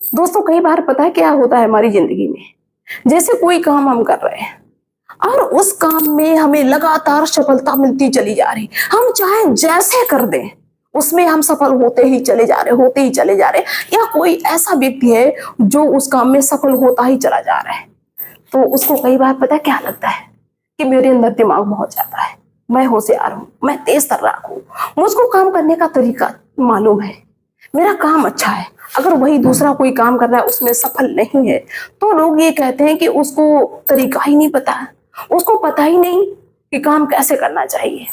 दोस्तों कई बार पता है क्या होता है हमारी जिंदगी में, जैसे कोई काम हम कर रहे हैं और उस काम में हमें लगातार सफलता मिलती चली जा रही, हम चाहे जैसे कर दें उसमें हम सफल होते ही चले जा रहे, या कोई ऐसा व्यक्ति है जो उस काम में सफल होता ही चला जा रहा है, तो उसको कई बार पता है क्या लगता है कि मेरे अंदर दिमाग बहुत ज्यादा है, मैं होशियार हूँ, मैं तेज तर्राक हूँ, मुझको काम करने का तरीका मालूम है, मेरा काम अच्छा है। अगर वही दूसरा कोई काम कर रहा है उसमें सफल नहीं है तो लोग ये कहते हैं कि उसको तरीका ही नहीं पता है, उसको पता ही नहीं कि काम कैसे करना चाहिए।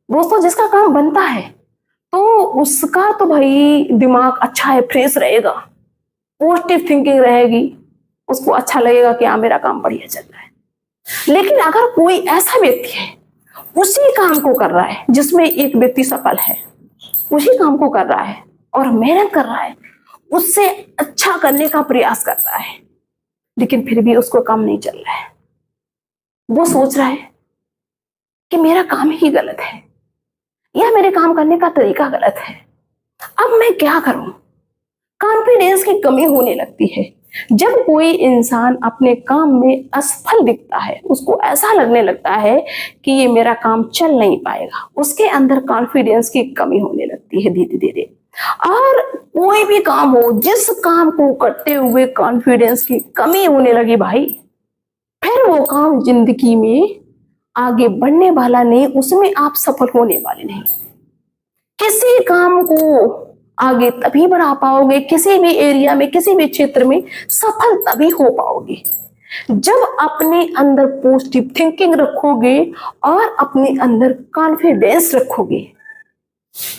दोस्तों जिसका काम बनता है तो उसका तो भाई दिमाग अच्छा है, फ्रेश रहेगा, पॉजिटिव थिंकिंग रहेगी, उसको अच्छा लगेगा कि हाँ मेरा काम बढ़िया चल रहा है। लेकिन अगर कोई ऐसा व्यक्ति है उसी काम को कर रहा है जिसमें एक व्यक्ति सफल है, उसी काम को कर रहा है और मेहनत कर रहा है, उससे अच्छा करने का प्रयास कर रहा है, लेकिन फिर भी उसको काम नहीं चल रहा है, वो सोच रहा है कि मेरा काम ही गलत है या मेरे काम करने का तरीका गलत है, अब मैं क्या करूं। कॉन्फिडेंस की कमी होने लगती है। जब कोई इंसान अपने काम में असफल दिखता है, उसको ऐसा लगने लगता है कि ये मेरा काम चल नहीं पाएगा, उसके अंदर कॉन्फिडेंस की कमी होने लगती है धीरे धीरे। और कोई भी काम हो, जिस काम को करते हुए कॉन्फिडेंस की कमी होने लगी भाई, फिर वो काम जिंदगी में आगे बढ़ने वाला नहीं, उसमें आप सफल होने वाले नहीं। किसी काम को आगे तभी बढ़ा पाओगे, किसी भी एरिया में, किसी भी क्षेत्र में सफल तभी हो पाओगे जब अपने अंदर पॉजिटिव थिंकिंग रखोगे और अपने अंदर कॉन्फिडेंस रखोगे।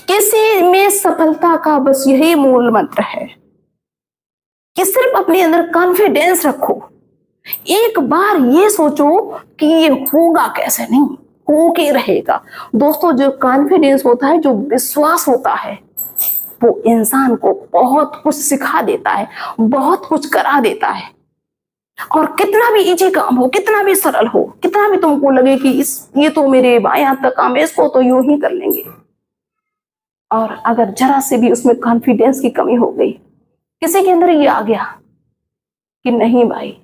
किसी में सफलता का बस यही मूल मंत्र है कि सिर्फ अपने अंदर कॉन्फिडेंस रखो। एक बार ये सोचो कि ये होगा कैसे, नहीं हो के रहेगा। दोस्तों जो कॉन्फिडेंस होता है, जो विश्वास होता है, वो इंसान को बहुत कुछ सिखा देता है, बहुत कुछ करा देता है। और कितना भी इजी काम हो, कितना भी सरल हो, कितना भी तुमको लगे कि ये तो मेरे बाएं हाथ का काम है, इसको तो यूं ही कर लेंगे, और अगर जरा से भी उसमें कॉन्फिडेंस की कमी हो गई, किसी के अंदर ये आ गया कि नहीं भाई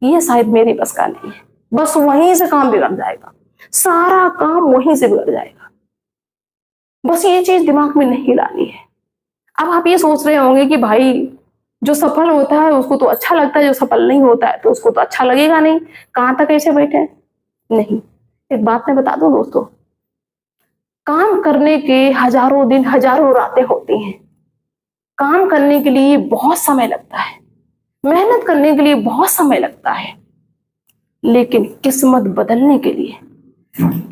ये शायद मेरी बस का नहीं है, बस वहीं से काम बिगड़ जाएगा, सारा काम वहीं से बिगड़ जाएगा। बस ये चीज दिमाग में नहीं लानी है। अब आप ये सोच रहे होंगे कि भाई जो सफल होता है उसको तो अच्छा लगता है, जो सफल नहीं होता है तो उसको तो अच्छा लगेगा नहीं, कहां तक ऐसे बैठे हैं। नहीं, एक बात मैं बता दूं दोस्तों, काम करने के हजारों दिन, हजारों रातें होती हैं। काम करने के लिए बहुत समय लगता है, मेहनत करने के लिए बहुत समय लगता है, लेकिन किस्मत बदलने के लिए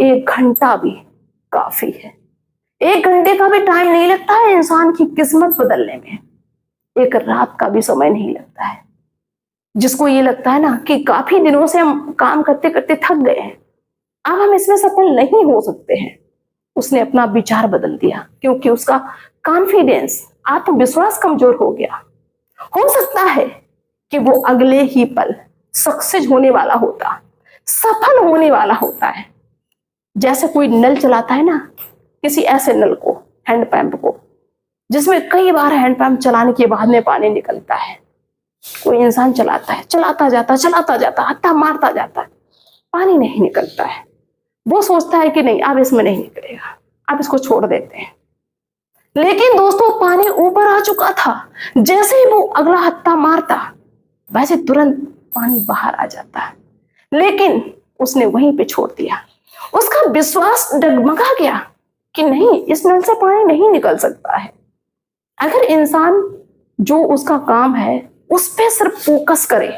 1 घंटा भी काफी है। 1 घंटे का भी टाइम नहीं लगता है इंसान की किस्मत बदलने में, 1 रात का भी समय नहीं लगता है। जिसको ये लगता है ना कि काफी दिनों से हम काम करते करते थक गए हैं, अब हम इसमें सफल नहीं हो सकते हैं, उसने अपना विचार बदल दिया, क्योंकि उसका कॉन्फिडेंस, आत्मविश्वास कमजोर हो गया। हो सकता है कि वो अगले ही पल सक्सेस होने वाला होता, सफल होने वाला होता है। जैसे कोई नल चलाता है ना, किसी ऐसे नल को, हैंडपंप को, जिसमें कई बार हैंडपंप चलाने के बाद में पानी निकलता है, कोई इंसान चलाता है, चलाता जाता, हत्था मारता जाता है, पानी नहीं निकलता है। वो सोचता है कि नहीं अब इसमें नहीं निकलेगा, अब इसको छोड़ देते हैं। लेकिन दोस्तों पानी ऊपर आ चुका था, जैसे ही वो अगला हत्था मारता वैसे तुरंत पानी बाहर आ जाता है, लेकिन उसने वहीं पे छोड़ दिया। उसका विश्वास डगमगा गया कि नहीं, इस नल से पानी नहीं निकल सकता है। अगर इंसान जो उसका काम है उस पर सिर्फ फोकस करे,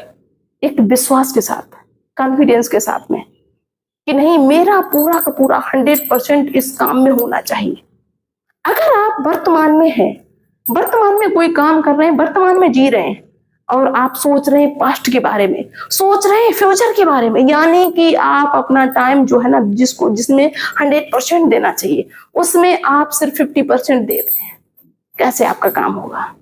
एक विश्वास के साथ, कॉन्फिडेंस के साथ में, कि नहीं मेरा पूरा का पूरा 100% इस काम में होना चाहिए। अगर आप वर्तमान में हैं, वर्तमान में कोई काम कर रहे हैं, वर्तमान में जी रहे हैं, और आप सोच रहे हैं पास्ट के बारे में, सोच रहे हैं फ्यूचर के बारे में, यानी कि आप अपना टाइम जो है ना, जिसमें 100% देना चाहिए, उसमें आप सिर्फ 50% दे रहे हैं, कैसे आपका काम होगा।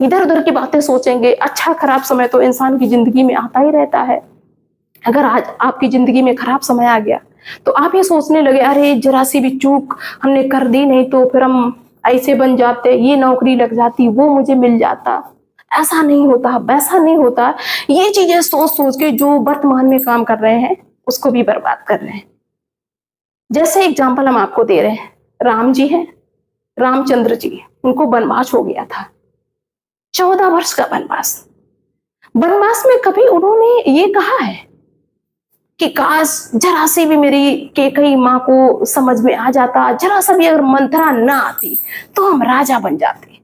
इधर उधर की बातें सोचेंगे। अच्छा खराब समय तो इंसान की जिंदगी में आता ही रहता है। अगर आज आपकी जिंदगी में खराब समय आ गया तो आप ये सोचने लगे, अरे जरा सी भी चूक हमने कर दी नहीं तो फिर हम ऐसे बन जाते, ये नौकरी लग जाती, वो मुझे मिल जाता, ऐसा नहीं होता, वैसा नहीं होता। ये चीजें सोच सोच के जो वर्तमान में काम कर रहे हैं उसको भी बर्बाद कर रहे हैं। जैसे एग्जाम्पल हम आपको दे रहे हैं, राम जी हैं, रामचंद्र जी, उनको वनवास हो गया था, 14 वर्ष का वनवास। वनवास में कभी उन्होंने ये कहा है कि काश जरा सी भी मेरी कैकेयी माँ को समझ में आ जाता, जरा सा भी अगर मंत्रा ना आती तो हम राजा बन जाते,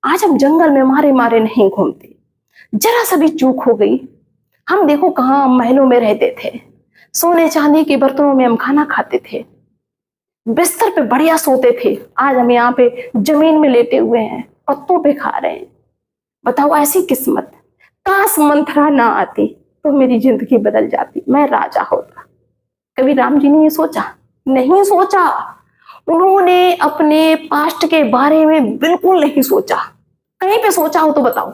आज हम जंगल में मारे मारे नहीं घूमते। जरा सा भी चूक हो गई, हम देखो कहाँ महलों में रहते थे, सोने चांदी के बर्तनों में हम खाना खाते थे, बिस्तर पे बढ़िया सोते थे, आज हम यहाँ पे जमीन में लेटे हुए हैं, पत्तों पे खा रहे हैं। बताओ ऐसी किस्मत। काश मंत्रा ना आती तो मेरी जिंदगी बदल जाती, मैं राजा होता। कभी राम जी ने ये सोचा? नहीं सोचा। उन्होंने अपने पास्ट के बारे में बिल्कुल नहीं सोचा। कहीं पे सोचा हो तो बताओ,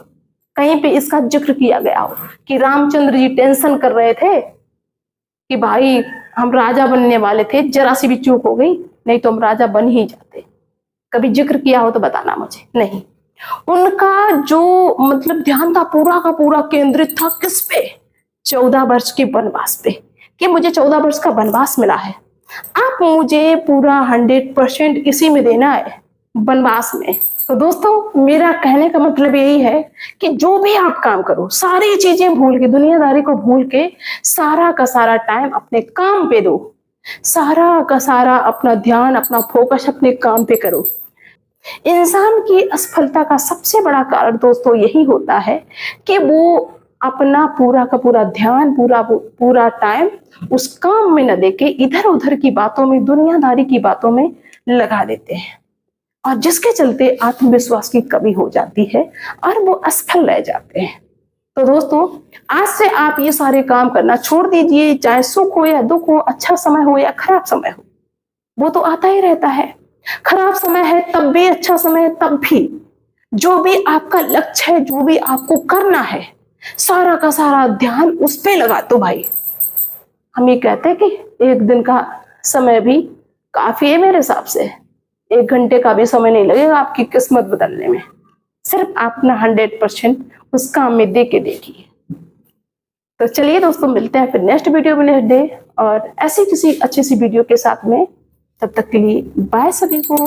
कहीं पे इसका जिक्र किया गया हो कि रामचंद्र जी टेंशन कर रहे थे कि भाई हम राजा बनने वाले थे, जरा सी भी चूक हो गई नहीं तो हम राजा बन ही जाते। कभी जिक्र किया हो तो बताना मुझे। नहीं, उनका जो मतलब ध्यान था पूरा का पूरा केंद्रित था किस पे? 14 वर्ष के वनवास पे, कि मुझे 14 वर्ष का वनवास मिला है, आप मुझे पूरा 100% इसी में देना है, वनवास में। तो दोस्तों मेरा कहने का मतलब यही है कि जो भी आप काम करो, सारी चीजें भूल के, दुनियादारी को भूल के, सारा का सारा टाइम अपने काम पे दो, सारा का सारा अपना ध्यान, अपना फोकस अपने काम पे करो। इंसान की असफलता का सबसे बड़ा कारण दोस्तों यही होता है कि वो अपना पूरा का पूरा ध्यान, पूरा टाइम उस काम में न देके इधर उधर की बातों में, दुनियादारी की बातों में लगा देते हैं, और जिसके चलते आत्मविश्वास की कमी हो जाती है और वो असफल रह जाते हैं। तो दोस्तों आज से आप ये सारे काम करना छोड़ दीजिए, चाहे सुख हो या दुख हो, अच्छा समय हो या खराब समय हो, वो तो आता ही रहता है। खराब समय है तब भी, अच्छा समय है तब भी, जो भी आपका लक्ष्य है, जो भी आपको करना है, सारा का सारा ध्यान उस पे लगा दो भाई। हम ये कहते हैं कि एक दिन का समय भी काफी है मेरे हिसाब से, 1 घंटे का भी समय नहीं लगेगा आपकी किस्मत बदलने में। सिर्फ आप अपना 100% उस काम में दे के देखिए। तो चलिए दोस्तों मिलते हैं फिर नेक्स्ट वीडियो में नेक्स्ट डे और ऐसी किसी अच्छी सी वीडियो के साथ में। तब तक के लिए बाय सभी को।